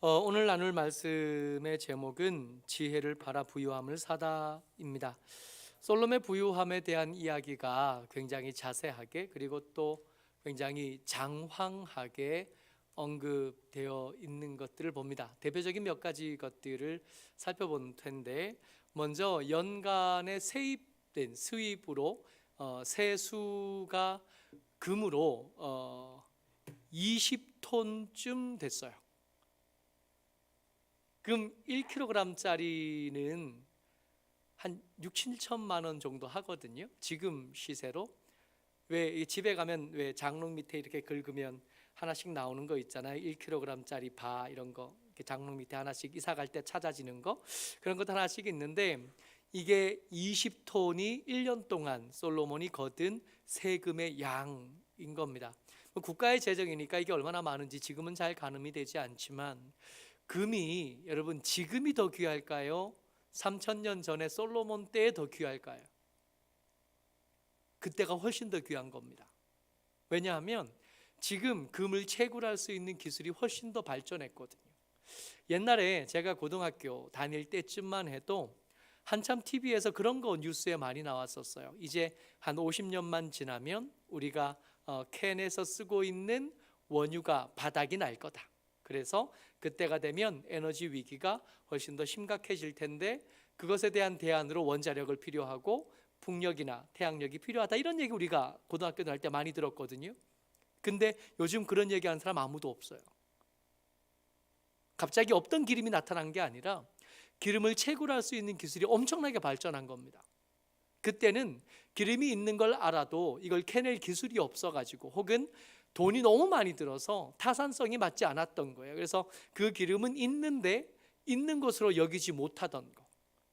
오늘 나눌 말씀의 제목은 지혜를 팔아 부유함을 사다입니다. 솔로몬의 부유함에 대한 이야기가 굉장히 자세하게 그리고 또 굉장히 장황하게 언급되어 있는 것들을 봅니다. 대표적인 몇 가지 것들을 살펴볼 텐데, 먼저 연간에 세입된 수입으로 세수가 금으로 20톤쯤 됐어요. 금 1kg짜리는 한 6, 7천만 원 정도 하거든요. 지금 시세로. 왜 집에 가면 왜 장롱 밑에 이렇게 긁으면 하나씩 나오는 거 있잖아요. 1kg짜리 바 이런 거 이렇게 장롱 밑에 하나씩 이사 갈 때 찾아지는 거, 그런 것도 하나씩 있는데, 이게 20톤이 1년 동안 솔로몬이 거둔 세금의 양인 겁니다. 국가의 재정이니까 이게 얼마나 많은지 지금은 잘 가늠이 되지 않지만, 금이 여러분 지금이 더 귀할까요? 3,000년 전에 솔로몬 때에 더 귀할까요? 그때가 훨씬 더 귀한 겁니다. 왜냐하면 지금 금을 채굴할 수 있는 기술이 훨씬 더 발전했거든요. 옛날에 제가 고등학교 다닐 때쯤만 해도 한참 TV에서 그런 거 뉴스에 많이 나왔었어요. 이제 한 50년만 지나면 우리가 캔에서 쓰고 있는 원유가 바닥이 날 거다. 그래서 그때가 되면 에너지 위기가 훨씬 더 심각해질 텐데, 그것에 대한 대안으로 원자력을 필요하고 풍력이나 태양력이 필요하다, 이런 얘기 우리가 고등학교 다닐 때 많이 들었거든요. 근데 요즘 그런 얘기하는 사람 아무도 없어요. 갑자기 없던 기름이 나타난 게 아니라 기름을 채굴할 수 있는 기술이 엄청나게 발전한 겁니다. 그때는 기름이 있는 걸 알아도 이걸 캐낼 기술이 없어가지고, 혹은 돈이 너무 많이 들어서 타산성이 맞지 않았던 거예요. 그래서 그 기름은 있는데 있는 것으로 여기지 못하던 거.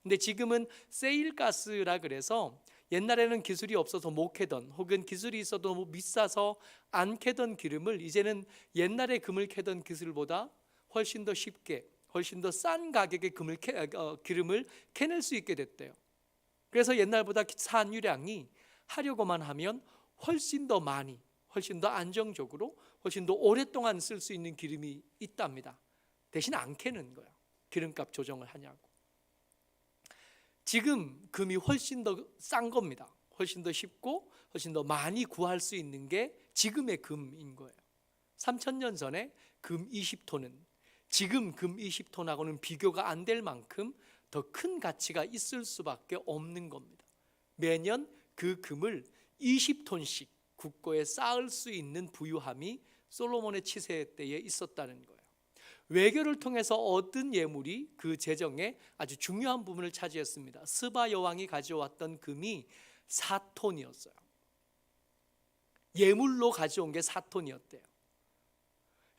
근데 지금은 세일가스라 그래서 옛날에는 기술이 없어서 못 캐던, 혹은 기술이 있어도 너무 비싸서 안 캐던 기름을 이제는 옛날에 금을 캐던 기술보다 훨씬 더 쉽게, 훨씬 더 싼 가격의 기름을 캐낼 수 있게 됐대요. 그래서 옛날보다 산유량이 하려고만 하면 훨씬 더 많이, 훨씬 더 안정적으로, 훨씬 더 오랫동안 쓸 수 있는 기름이 있답니다. 대신 안 캐는 거예요. 기름값 조정을 하냐고. 지금 금이 훨씬 더 싼 겁니다. 훨씬 더 쉽고 훨씬 더 많이 구할 수 있는 게 지금의 금인 거예요. 3,000년 전에 금 20톤은 지금 금 20톤하고는 비교가 안 될 만큼 더 큰 가치가 있을 수밖에 없는 겁니다. 매년 그 금을 20톤씩 국고에 쌓을 수 있는 부유함이 솔로몬의 치세 때에 있었다는 거예요. 외교를 통해서 얻은 예물이 그 재정의 아주 중요한 부분을 차지했습니다. 스바 여왕이 가져왔던 금이 4톤이었어요. 예물로 가져온 게 4톤이었대요.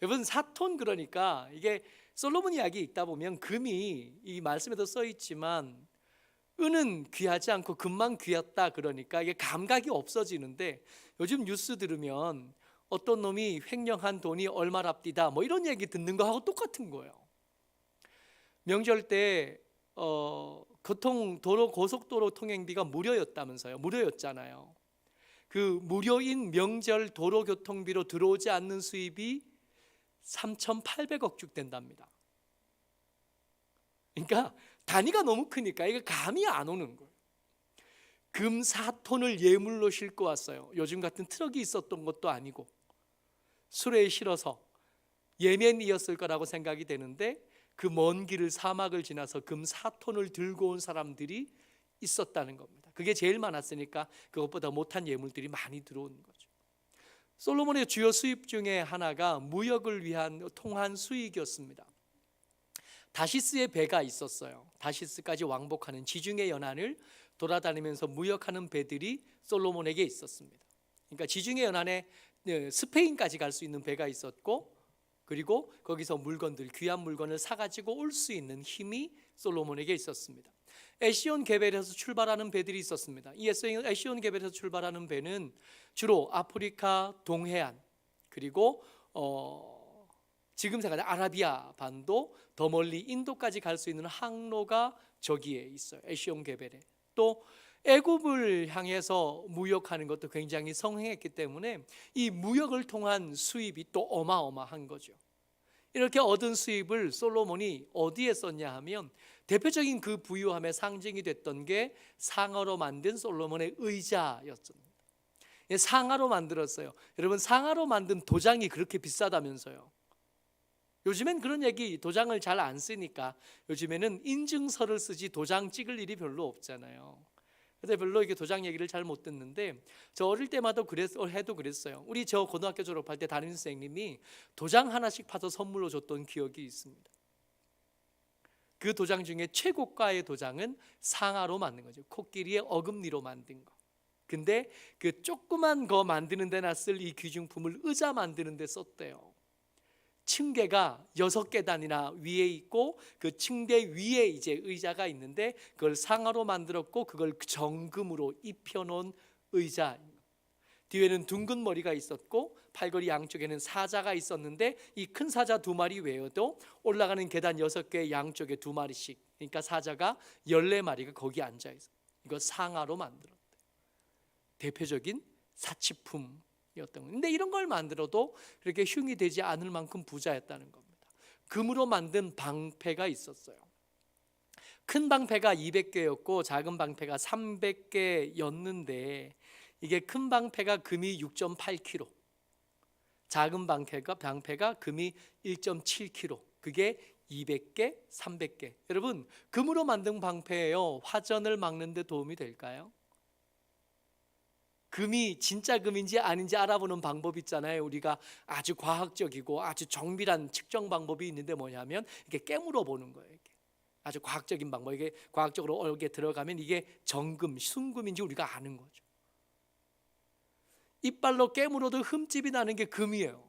여러분, 4톤, 그러니까 이게 솔로몬 이야기 읽다 보면 금이, 이 말씀에도 써 있지만 은은 귀하지 않고 금만 귀했다, 그러니까 이게 감각이 없어지는데, 요즘 뉴스 들으면 어떤 놈이 횡령한 돈이 얼마랍디다 뭐 이런 얘기 듣는 거하고 똑같은 거예요. 명절 때 고속도로 통행비가 무료였다면서요. 무료였잖아요. 그 무료인 명절 도로교통비로 들어오지 않는 수입이 3,800억 쭉 된답니다. 그러니까 단위가 너무 크니까 이게 감이 안 오는 거예요. 금 4톤을 예물로 싣고 왔어요. 요즘 같은 트럭이 있었던 것도 아니고 수레에 실어서 예멘이었을 거라고 생각이 되는데, 그 먼 길을 사막을 지나서 금 4톤을 들고 온 사람들이 있었다는 겁니다. 그게 제일 많았으니까 그것보다 못한 예물들이 많이 들어온 거죠. 솔로몬의 주요 수입 중에 하나가 무역을 위한 통한 수익이었습니다. 다시스의 배가 있었어요. 다시스까지 왕복하는 지중해 연안을 돌아다니면서 무역하는 배들이 솔로몬에게 있었습니다. 그러니까 지중해 연안에 스페인까지 갈 수 있는 배가 있었고, 그리고 거기서 물건들, 귀한 물건을 사가지고 올 수 있는 힘이 솔로몬에게 있었습니다. 에시온 게벨에서 출발하는 배들이 있었습니다. 이 에시온 게벨에서 출발하는 배는 주로 아프리카 동해안, 그리고 지금 생각하는 아라비아 반도, 더 멀리 인도까지 갈 수 있는 항로가 저기에 있어요. 에시온 게벨에. 또 애굽을 향해서 무역하는 것도 굉장히 성행했기 때문에 이 무역을 통한 수입이 또 어마어마한 거죠. 이렇게 얻은 수입을 솔로몬이 어디에 썼냐 하면 대표적인 그 부유함의 상징이 됐던 게 상아로 만든 솔로몬의 의자였습니다. 상아로 만들었어요. 여러분, 상아로 만든 도장이 그렇게 비싸다면서요. 요즘엔 그런 얘기, 도장을 잘 안 쓰니까 요즘에는 인증서를 쓰지 도장 찍을 일이 별로 없잖아요. 그래서 별로 이게 도장 얘기를 잘 못 듣는데, 저 어릴 때마다 해도 그랬어요. 우리 저 고등학교 졸업할 때 담임 선생님이 도장 하나씩 파서 선물로 줬던 기억이 있습니다. 그 도장 중에 최고가의 도장은 상아로 만든 거죠. 코끼리의 어금니로 만든 거. 근데 그 조그만 거 만드는 데나 쓸 이 귀중품을 의자 만드는 데 썼대요. 층계가 6계단이나 위에 있고 그 층계 위에 이제 의자가 있는데 그걸 상아로 만들었고 그걸 정금으로 입혀놓은 의자. 뒤에는 둥근 머리가 있었고 팔걸이 양쪽에는 사자가 있었는데 이 큰 사자 2마리 외에도 올라가는 계단 6개 양쪽에 2마리씩, 그러니까 사자가 14마리가 거기 앉아있어요. 이거 상아로 만들었대. 대표적인 사치품 였던 거예요. 근데 이런 걸 만들어도 그렇게 흉이 되지 않을 만큼 부자였다는 겁니다. 금으로 만든 방패가 있었어요. 큰 방패가 200개였고 작은 방패가 300개였는데 이게 큰 방패가 금이 6.8kg, 작은 방패가 금이 1.7kg, 그게 200개, 300개. 여러분, 금으로 만든 방패예요. 화전을 막는 데 도움이 될까요? 금이 진짜 금인지 아닌지 알아보는 방법 있잖아요. 우리가 아주 과학적이고 아주 정밀한 측정 방법이 있는데 뭐냐면 이게 깨물어 보는 거예요. 이게 아주 과학적인 방법. 이게 과학적으로 얼게 들어가면 이게 정금, 순금인지 우리가 아는 거죠. 이빨로 깨물어도 흠집이 나는 게 금이에요.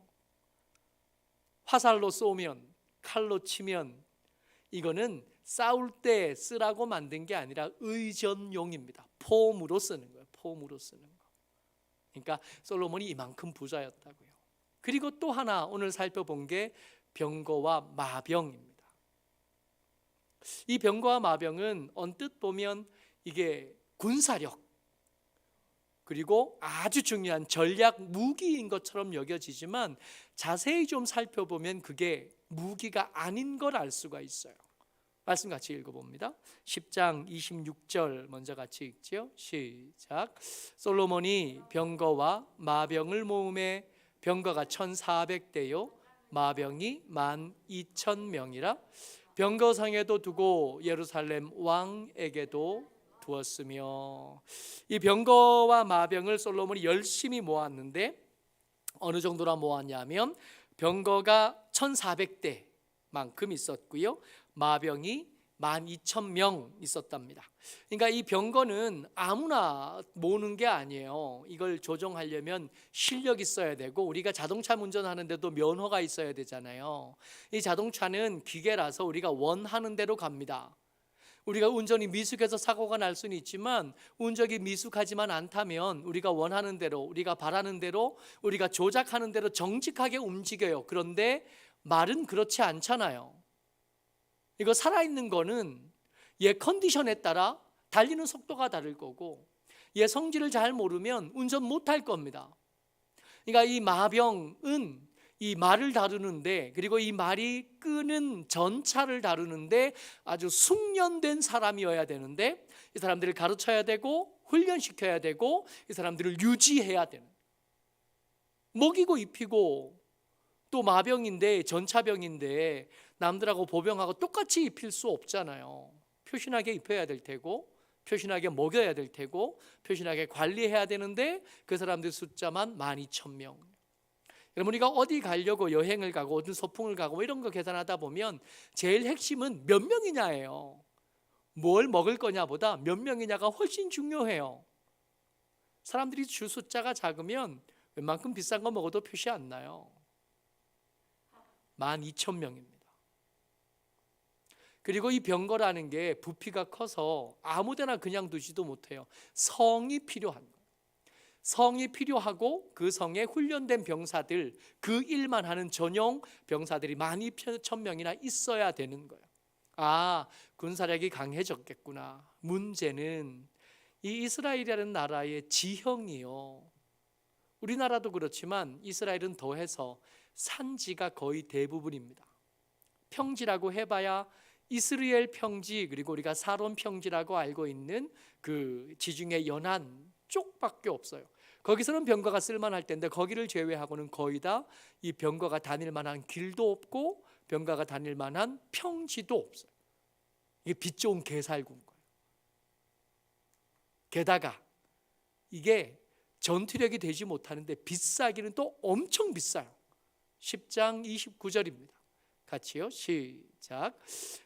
화살로 쏘면, 칼로 치면 이거는 싸울 때 쓰라고 만든 게 아니라 의전용입니다. 폼으로 쓰는 거예요. 폼으로 쓰는 거. 그러니까 솔로몬이 이만큼 부자였다고요. 그리고 또 하나 오늘 살펴본 게 병거와 마병입니다. 이 병거와 마병은 언뜻 보면 이게 군사력 그리고 아주 중요한 전략 무기인 것처럼 여겨지지만 자세히 좀 살펴보면 그게 무기가 아닌 걸 알 수가 있어요. 말씀 같이 읽어봅니다. 10장 26절 먼저 같이 읽지요. 시작. 솔로몬이 병거와 마병을 모음에 병거가 1,400대요 마병이 12,000명이라 병거상에도 두고 예루살렘 왕에게도 두었으며, 이 병거와 마병을 솔로몬이 열심히 모았는데 어느 정도나 모았냐면 병거가 1,400대만큼 있었고요, 마병이 12,000명 있었답니다. 그러니까 이 병거는 아무나 모으는 게 아니에요. 이걸 조종하려면 실력 있어야 되고 우리가 자동차 운전하는데도 면허가 있어야 되잖아요. 이 자동차는 기계라서 우리가 원하는 대로 갑니다. 우리가 운전이 미숙해서 사고가 날 수는 있지만 운전이 미숙하지만 않다면 우리가 원하는 대로, 우리가 바라는 대로, 우리가 조작하는 대로 정직하게 움직여요. 그런데 말은 그렇지 않잖아요. 이거 살아있는 거는 얘 컨디션에 따라 달리는 속도가 다를 거고 얘 성질을 잘 모르면 운전 못할 겁니다. 그러니까 이 마병은 이 말을 다루는데, 그리고 이 말이 끄는 전차를 다루는데 아주 숙련된 사람이어야 되는데 이 사람들을 가르쳐야 되고 훈련시켜야 되고 이 사람들을 유지해야 되는, 먹이고 입히고 또 마병인데 전차병인데 남들하고 보병하고 똑같이 입힐 수 없잖아요. 표신하게 입혀야 될 테고 표신하게 먹여야 될 테고 표신하게 관리해야 되는데 그 사람들 숫자만 12,000명. 여러분, 우리가 어디 가려고 여행을 가고 어떤 소풍을 가고 이런 거 계산하다 보면 제일 핵심은 몇 명이냐예요. 뭘 먹을 거냐보다 몇 명이냐가 훨씬 중요해요. 사람들이 줄 숫자가 작으면 웬만큼 비싼 거 먹어도 표시 안 나요. 12,000명입니다. 그리고 이 병거라는 게 부피가 커서 아무데나 그냥 두지도 못해요. 성이 필요한 거예요. 성이 필요하고 그 성에 훈련된 병사들, 그 일만 하는 전용 병사들이 12,000명이나 있어야 되는 거예요. 아, 군사력이 강해졌겠구나. 문제는 이 이스라엘이라는 나라의 지형이요, 우리나라도 그렇지만 이스라엘은 더해서 산지가 거의 대부분입니다. 평지라고 해봐야 이스라엘 평지, 그리고 우리가 사론 평지라고 알고 있는 그 지중해 연안 쪽밖에 없어요. 거기서는 병거가 쓸만할 텐데 거기를 제외하고는 거의 다 이 병거가 다닐 만한 길도 없고 병거가 다닐 만한 평지도 없어요. 이게 빛 좋은 개살군 거예요. 게다가 이게 전투력이 되지 못하는데 비싸기는 또 엄청 비싸요. 10장 29절입니다. 같이요. 시작.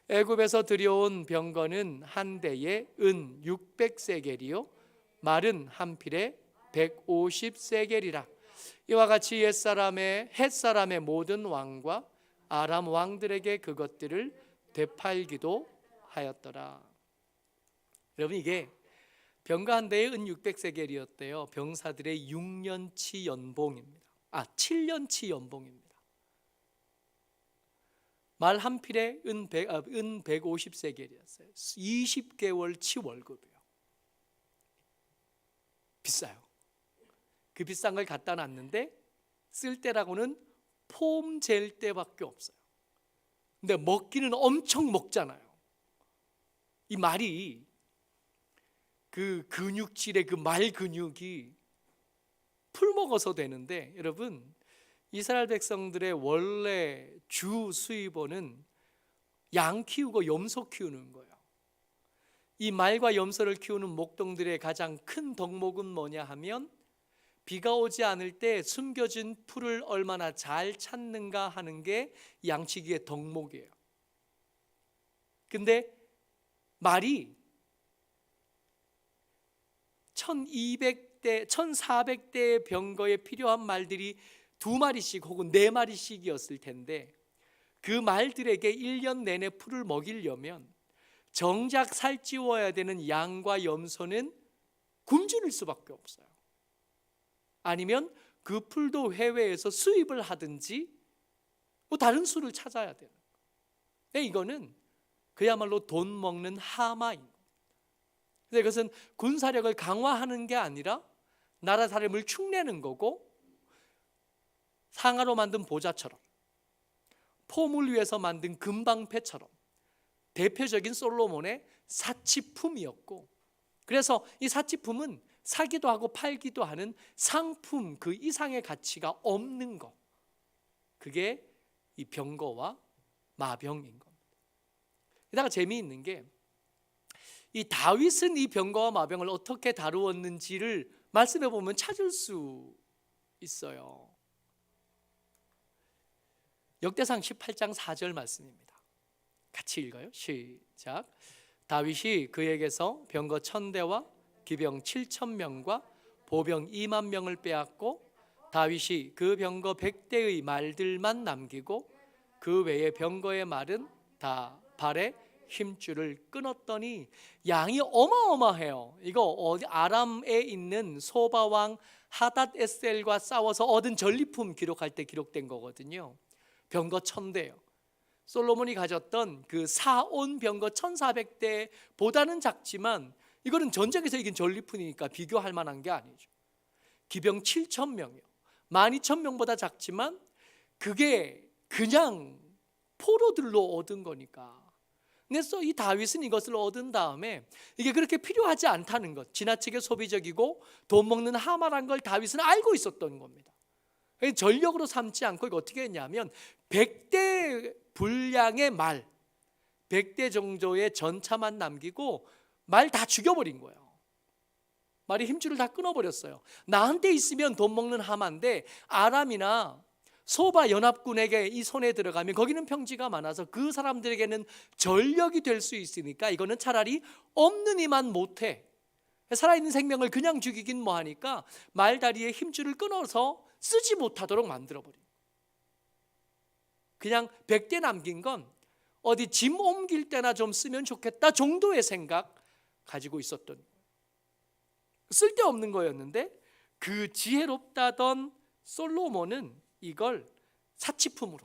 애굽에서 들여온 병거는 한 대에 은 600세겔이요 말은 한 필에 150세겔이라. 이와 같이 헷사람의 모든 왕과 아람 왕들에게 그것들을 되팔기도 하였더라. 여러분, 이게 병거 한 대에 은 600세겔이었대요. 병사들의 6년치 연봉입니다. 7년치 연봉입니다. 말 한 필에 은 150세겔이었어요. 20개월치 월급이에요. 비싸요. 그 비싼 걸 갖다 놨는데 쓸 때라고는 폼 젤 때밖에 없어요. 근데 먹기는 엄청 먹잖아요. 이 말이 그 근육질의 그 말 근육이 풀 먹어서 되는데, 여러분, 이스라엘 백성들의 원래 주 수입원은 양 키우고 염소 키우는 거예요. 이 말과 염소를 키우는 목동들의 가장 큰 덕목은 뭐냐 하면 비가 오지 않을 때 숨겨진 풀을 얼마나 잘 찾는가 하는 게 양치기의 덕목이에요. 근데 말이 1200대, 1400대의 병거에 필요한 말들이 2마리씩 혹은 4마리씩이었을 텐데 그 말들에게 1년 내내 풀을 먹이려면 정작 살찌워야 되는 양과 염소는 굶주릴 수밖에 없어요. 아니면 그 풀도 해외에서 수입을 하든지 뭐 다른 수를 찾아야 되는 거예요. 이거는 그야말로 돈 먹는 하마인 거예요. 근데 이것은 군사력을 강화하는 게 아니라 나라 사람을 축내는 거고, 상아로 만든 보자처럼 폼을 위해서 만든 금방패처럼 대표적인 솔로몬의 사치품이었고, 그래서 이 사치품은 사기도 하고 팔기도 하는 상품 그 이상의 가치가 없는 것, 그게 이 병거와 마병인 겁니다. 게다가 재미있는 게 이 다윗은 이 병거와 마병을 어떻게 다루었는지를 말씀해 보면 찾을 수 있어요. 역대상 18장 4절 말씀입니다. 같이 읽어요. 시작. 다윗이 그에게서 병거 1000대와 기병 7000명과 보병 2만 명을 빼앗고 다윗이 그 병거 100대의 말들만 남기고 그 외의 병거의 말은 다 발에 힘줄을 끊었더니 양이 어마어마해요. 이거 어디 아람에 있는 소바왕 하닷 에셀과 싸워서 얻은 전리품 기록할 때 기록된 거거든요. 병거 1000대요. 솔로몬이 가졌던 그 사온 병거 1400대보다는 작지만 이거는 전쟁에서 이긴 전리품이니까 비교할 만한 게 아니죠. 기병 7000명이요. 12000명보다 작지만 그게 그냥 포로들로 얻은 거니까. 그래서 이 다윗은 이것을 얻은 다음에 이게 그렇게 필요하지 않다는 것, 지나치게 소비적이고 돈 먹는 하마란 걸 다윗은 알고 있었던 겁니다. 전력으로 삼지 않고 이거 어떻게 했냐면 100대 분량의 말, 100대 정도의 전차만 남기고 말 다 죽여버린 거예요. 말이 힘줄을 다 끊어버렸어요. 나한테 있으면 돈 먹는 하마인데 아람이나 소바 연합군에게 이 손에 들어가면 거기는 평지가 많아서 그 사람들에게는 전력이 될 수 있으니까 이거는 차라리 없는 이만 못해. 살아있는 생명을 그냥 죽이긴 뭐하니까 말다리에 힘줄을 끊어서 쓰지 못하도록 만들어버린. 그냥 100대 남긴 건 어디 짐 옮길 때나 좀 쓰면 좋겠다 정도의 생각 가지고 있었던, 쓸데없는 거였는데 그 지혜롭다던 솔로몬은 이걸 사치품으로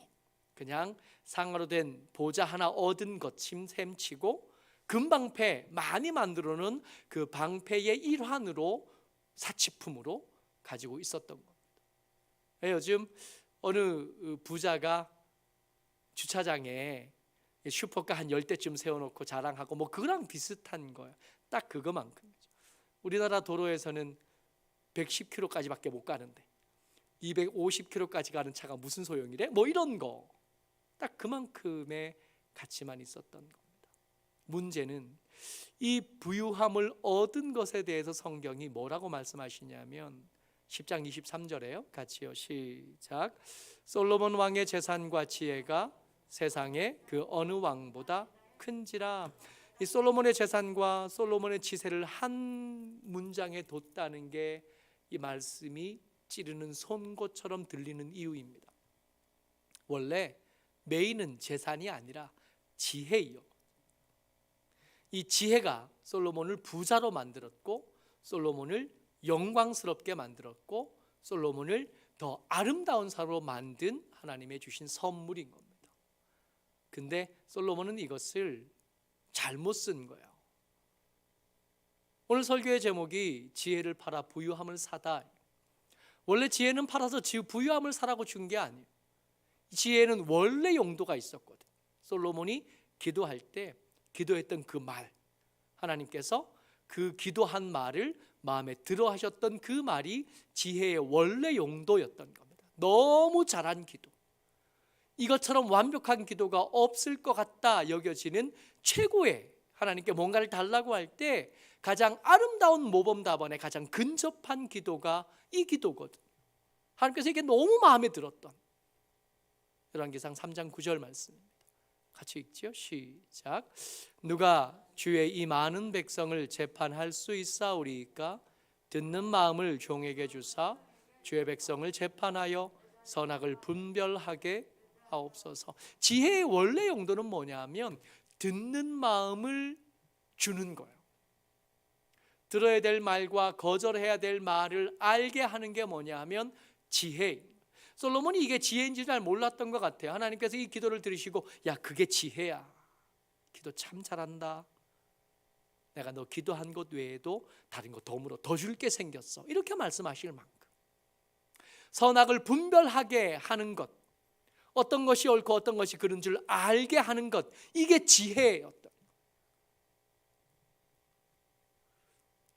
그냥 상아로 된 보자 하나 얻은 것 셈치고 금방패 많이 만들어 놓은 그 방패의 일환으로 사치품으로 가지고 있었던 겁니다. 요즘 어느 부자가 주차장에 슈퍼카 한 10대쯤 세워놓고 자랑하고 뭐 그거랑 비슷한 거예요. 딱 그거만큼이죠. 우리나라 도로에서는 110km까지밖에 못 가는데 250km까지 가는 차가 무슨 소용이래? 뭐 이런 거. 딱 그만큼의 가치만 있었던 겁니다. 문제는 이 부유함을 얻은 것에 대해서 성경이 뭐라고 말씀하시냐면 10장 23절에요. 같이요. 시작. 솔로몬 왕의 재산과 지혜가 세상에 그 어느 왕보다 큰지라. 이 솔로몬의 재산과 솔로몬의 지혜를 한 문장에 뒀다는 게 이 말씀이 찌르는 손고처럼 들리는 이유입니다. 원래 메인은 재산이 아니라 지혜예요. 이 지혜가 솔로몬을 부자로 만들었고 솔로몬을 영광스럽게 만들었고 솔로몬을 더 아름다운 사람으로 만든 하나님의 주신 선물인 겁니다. 근데 솔로몬은 이것을 잘못 쓴 거예요. 오늘 설교의 제목이 지혜를 팔아 부유함을 사다. 원래 지혜는 팔아서 부유함을 사라고 준 게 아니에요. 지혜는 원래 용도가 있었거든. 솔로몬이 기도할 때 기도했던 그 말, 하나님께서 그 기도한 말을 마음에 들어 하셨던 그 말이 지혜의 원래 용도였던 겁니다. 너무 잘한 기도, 이것처럼 완벽한 기도가 없을 것 같다 여겨지는 최고의, 하나님께 뭔가를 달라고 할 때 가장 아름다운 모범답안에 가장 근접한 기도가 이 기도거든. 하나님께서 이게 너무 마음에 들었던 열왕기상 3장 9절 말씀입니다. 같이 읽지요. 시작. 누가 주의 이 많은 백성을 재판할 수 있사오리이까? 듣는 마음을 종에게 주사 주의 백성을 재판하여 선악을 분별하게 하옵소서. 지혜의 원래 용도는 뭐냐면 듣는 마음을 주는 거예요. 들어야 될 말과 거절해야 될 말을 알게 하는 게 뭐냐 하면 지혜. 솔로몬이 이게 지혜인지 잘 몰랐던 것 같아요. 하나님께서 이 기도를 들으시고 야, 그게 지혜야. 기도 참 잘한다. 내가 너 기도한 것 외에도 다른 거 덤으로 더 줄 게 생겼어. 이렇게 말씀하실 만큼 선악을 분별하게 하는 것, 어떤 것이 옳고 어떤 것이 그른 줄 알게 하는 것, 이게 지혜였던.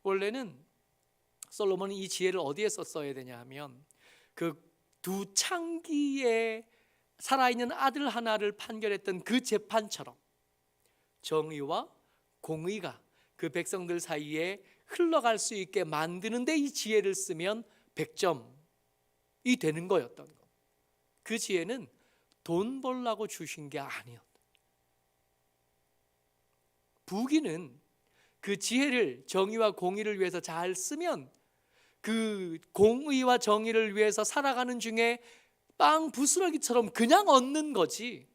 원래는 솔로몬이 이 지혜를 어디에 썼어야 되냐 하면 그 두 창기에 살아있는 아들 하나를 판결했던 그 재판처럼 정의와 공의가 그 백성들 사이에 흘러갈 수 있게 만드는데 이 지혜를 쓰면 100점이 되는 거였던 거. 그 지혜는 돈 벌라고 주신 게 아니었다. 부귀는 그 지혜를 정의와 공의를 위해서 잘 쓰면 그 공의와 정의를 위해서 살아가는 중에 빵 부스러기처럼 그냥 얻는 거지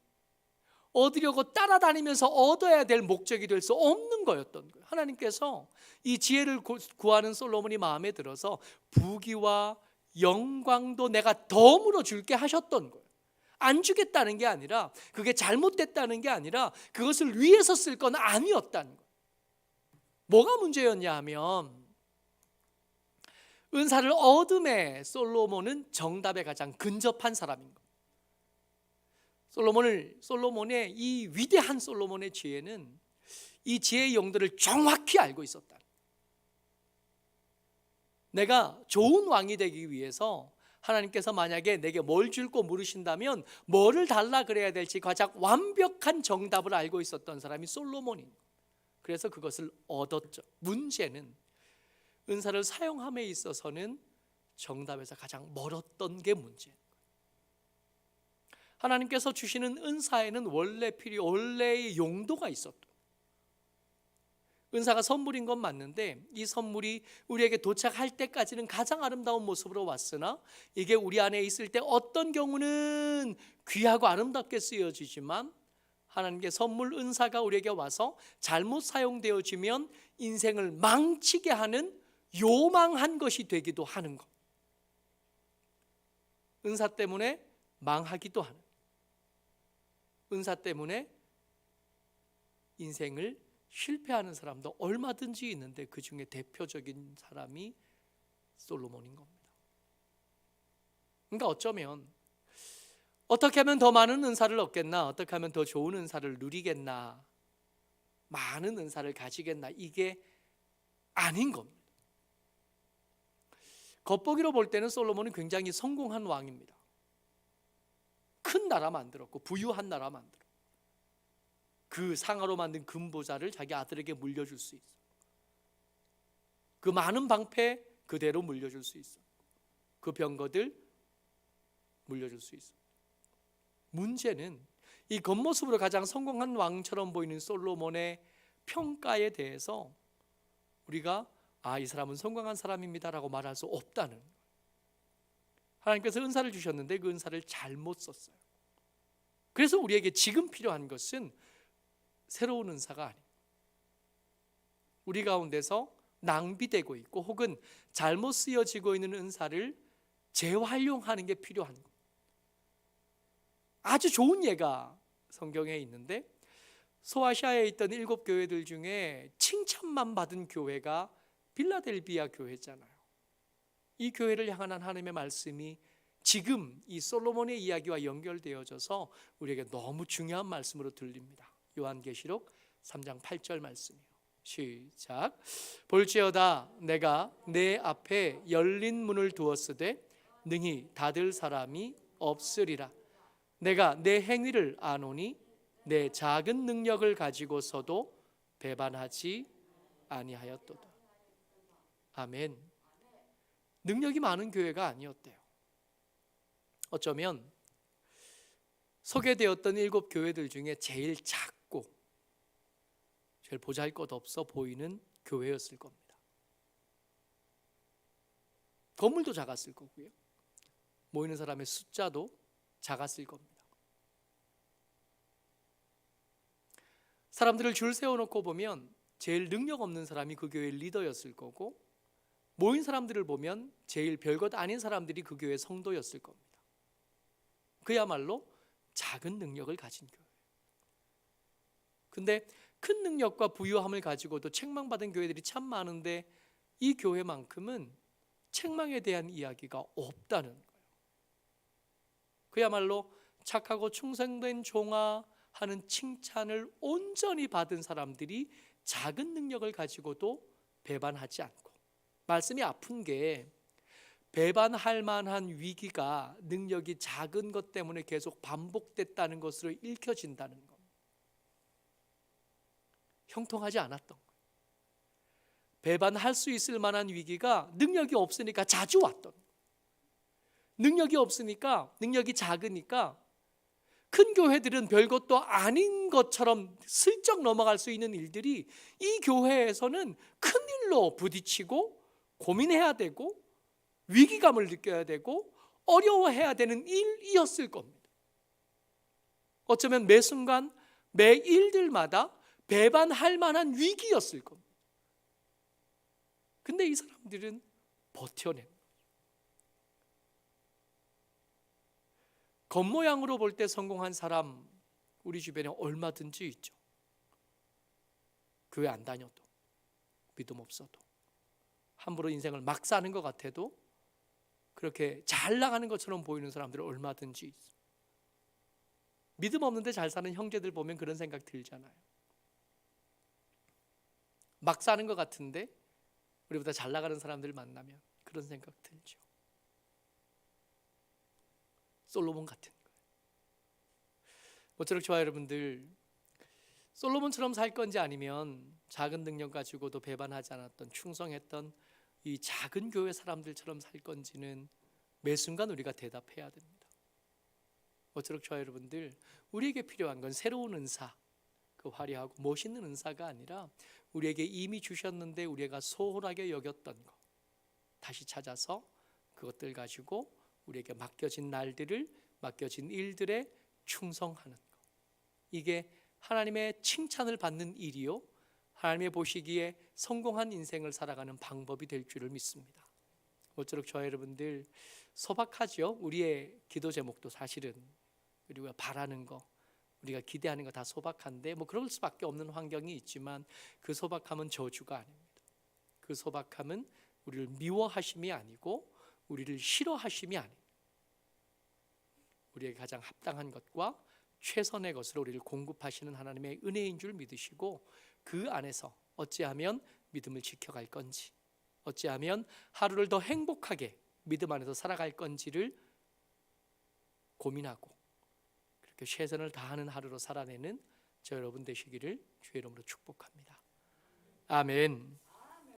얻으려고 따라다니면서 얻어야 될 목적이 될 수 없는 거였던 거예요. 하나님께서 이 지혜를 구하는 솔로몬이 마음에 들어서 부귀와 영광도 내가 덤으로 줄게 하셨던 거예요. 안 주겠다는 게 아니라, 그게 잘못됐다는 게 아니라 그것을 위해서 쓸 건 아니었다는 거예요. 뭐가 문제였냐 하면 은사를 얻음에 솔로몬은 정답에 가장 근접한 사람인 거예요. 솔로몬의 이 위대한 솔로몬의 지혜는 이 지혜의 용도를 정확히 알고 있었다. 내가 좋은 왕이 되기 위해서 하나님께서 만약에 내게 뭘 줄고 물으신다면 뭐를 달라 그래야 될지 가장 완벽한 정답을 알고 있었던 사람이 솔로몬인 거예요. 그래서 그것을 얻었죠. 문제는 은사를 사용함에 있어서는 정답에서 가장 멀었던 게 문제예요. 하나님께서 주시는 은사에는 원래의 용도가 있었던, 은사가 선물인 건 맞는데 이 선물이 우리에게 도착할 때까지는 가장 아름다운 모습으로 왔으나 이게 우리 안에 있을 때 어떤 경우는 귀하고 아름답게 쓰여지지만 하나님께 선물 은사가 우리에게 와서 잘못 사용되어지면 인생을 망치게 하는 요망한 것이 되기도 하는 것. 은사 때문에 망하기도 하는, 은사 때문에 인생을 실패하는 사람도 얼마든지 있는데 그 중에 대표적인 사람이 솔로몬인 겁니다. 그러니까 어쩌면 어떻게 하면 더 많은 은사를 얻겠나? 어떻게 하면 더 좋은 은사를 누리겠나? 많은 은사를 가지겠나? 이게 아닌 겁니다. 겉보기로 볼 때는 솔로몬은 굉장히 성공한 왕입니다. 큰 나라 만들었고 부유한 나라 만들었고 그 상아로 만든 금보자를 자기 아들에게 물려줄 수 있어. 그 많은 방패 그대로 물려줄 수 있어. 그 병거들 물려줄 수 있어. 문제는 이 겉모습으로 가장 성공한 왕처럼 보이는 솔로몬의 평가에 대해서 우리가 이 사람은 성공한 사람입니다라고 말할 수 없다는 거예요. 하나님께서 은사를 주셨는데 그 은사를 잘못 썼어요. 그래서 우리에게 지금 필요한 것은 새로운 은사가 아닙니다. 우리 가운데서 낭비되고 있고 혹은 잘못 쓰여지고 있는 은사를 재활용하는 게 필요한 겁니다. 아주 좋은 예가 성경에 있는데 소아시아에 있던 7 교회들 중에 칭찬만 받은 교회가 빌라델비아 교회잖아요. 이 교회를 향한 하나님의 말씀이 지금 이 솔로몬의 이야기와 연결되어져서 우리에게 너무 중요한 말씀으로 들립니다. 요한계시록 3장 8절 말씀이요. 시작. 볼지어다 내가 내 앞에 열린 문을 두었으되 능히 닫을 사람이 없으리라. 내가 내 행위를 아노니 내 작은 능력을 가지고서도 배반하지 아니하였도다. 아멘. 능력이 많은 교회가 아니었대요. 어쩌면 소개되었던 7 교회들 중에 제일 작고 제일 보잘것없어 보이는 교회였을 겁니다. 건물도 작았을 거고요. 모이는 사람의 숫자도 작았을 겁니다. 사람들을 줄 세워놓고 보면 제일 능력 없는 사람이 그 교회의 리더였을 거고 모인 사람들을 보면 제일 별것 아닌 사람들이 그 교회의 성도였을 겁니다. 그야말로 작은 능력을 가진 교회. 근데 큰 능력과 부유함을 가지고도 책망받은 교회들이 참 많은데 이 교회만큼은 책망에 대한 이야기가 없다는 거예요. 그야말로 착하고 충성된 종아 하는 칭찬을 온전히 받은 사람들이 작은 능력을 가지고도 배반하지 않고, 말씀이 아픈 게 배반할 만한 위기가 능력이 작은 것 때문에 계속 반복됐다는 것으로 읽혀진다는 겁니다. 형통하지 않았던 거예요. 배반할 수 있을 만한 위기가 능력이 없으니까 자주 왔던 거예요. 능력이 없으니까, 능력이 작으니까 큰 교회들은 별것도 아닌 것처럼 슬쩍 넘어갈 수 있는 일들이 이 교회에서는 큰 일로 부딪히고 고민해야 되고 위기감을 느껴야 되고 어려워해야 되는 일이었을 겁니다. 어쩌면 매 순간 매 일들마다 배반할 만한 위기였을 겁니다. 근데 이 사람들은 버텨낸 거예요. 겉모양으로 볼 때 성공한 사람 우리 주변에 얼마든지 있죠. 교회 안 다녀도, 믿음 없어도, 함부로 인생을 막 사는 것 같아도 그렇게 잘 나가는 것처럼 보이는 사람들은 얼마든지 있어. 믿음 없는데 잘 사는 형제들 보면 그런 생각 들잖아요. 막 사는 것 같은데 우리보다 잘 나가는 사람들 만나면 그런 생각 들죠. 솔로몬 같은 거예요. 모쪼록 저와 여러분들 솔로몬처럼 살 건지 아니면 작은 능력 가지고도 배반하지 않았던 충성했던 이 작은 교회 사람들처럼 살 건지는 매 순간 우리가 대답해야 됩니다. 모쪼록 저와 여러분들 우리에게 필요한 건 새로운 은사, 그 화려하고 멋있는 은사가 아니라 우리에게 이미 주셨는데 우리가 소홀하게 여겼던 것 다시 찾아서 그것들 가지고 우리에게 맡겨진 날들을, 맡겨진 일들에 충성하는 것, 이게 하나님의 칭찬을 받는 일이요 하나님의 보시기에 성공한 인생을 살아가는 방법이 될 줄을 믿습니다. 모쪼록 저와 여러분들 소박하죠. 우리의 기도 제목도 사실은 우리가 바라는 거, 우리가 기대하는 거 다 소박한데 뭐 그럴 수밖에 없는 환경이 있지만 그 소박함은 저주가 아닙니다. 그 소박함은 우리를 미워하심이 아니고 우리를 싫어하심이 아닙니다. 우리에게 가장 합당한 것과 최선의 것으로 우리를 공급하시는 하나님의 은혜인 줄 믿으시고, 그 안에서 어찌하면 믿음을 지켜갈 건지, 어찌하면 하루를 더 행복하게 믿음 안에서 살아갈 건지를 고민하고 그렇게 최선을 다하는 하루로 살아내는 저 여러분 되시기를 주의 이름으로 축복합니다. 아멘.